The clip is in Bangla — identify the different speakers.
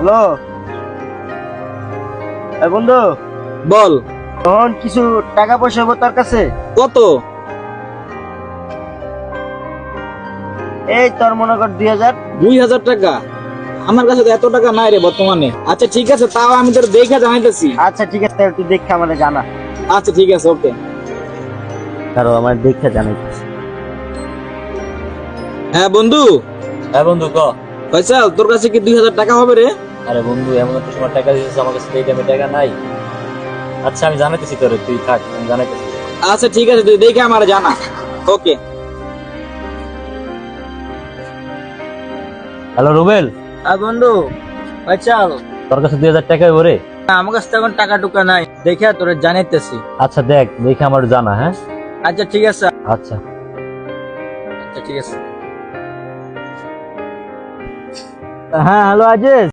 Speaker 1: হ্যালো বন্ধু,
Speaker 2: বল।
Speaker 1: তখন কিছু টাকা পয়সা হবো তোর কাছে?
Speaker 2: কত?
Speaker 1: এই তোর মনে কর 2000।
Speaker 2: 2000 টাকা? আমার কাছে তো এত টাকা নাই রে বর্তমানে। আচ্ছা ঠিক আছে, তাও আমি তোর দেখে জানাইতেছি।
Speaker 1: আচ্ছা ঠিক আছে, তুই দেখে আমার জানা।
Speaker 2: আচ্ছা ঠিক আছে, ওকে।
Speaker 1: কারো আমার দেখে জানাইতেছি।
Speaker 2: হ্যাঁ বন্ধু।
Speaker 3: হ্যাঁ বন্ধু ক।
Speaker 2: ফয়সাল, তোর কাছে কি 2000 টাকা হবে রে?
Speaker 3: আরে বন্ধু, এমন একটা সময় টাকা দিয়েছিস, আমার কাছে এই টাইমে টাকা নাই। আচ্ছা আমি জানাইতেছি তোরে, তুই থাক, আমি জানাইতেছি।
Speaker 2: আচ্ছা ঠিক আছে, তুই দেখে আমার জানা। ওকে।
Speaker 3: হ্যালো রুবেল,
Speaker 1: বন্ধু চল।
Speaker 3: তোর কাছে 2000 টাকা হইব রে?
Speaker 1: আমার কাছে তো এখন টাকা টুকা নাই, দেখে তোরে জানাইতেছি।
Speaker 3: আচ্ছা দেখ, দেখে আমার জানা। হ্যাঁ
Speaker 1: আচ্ছা ঠিক আছে।
Speaker 3: আচ্ছা।
Speaker 1: আচ্ছা ঠিক আছে। হ্যাঁ হ্যালো আজিজ।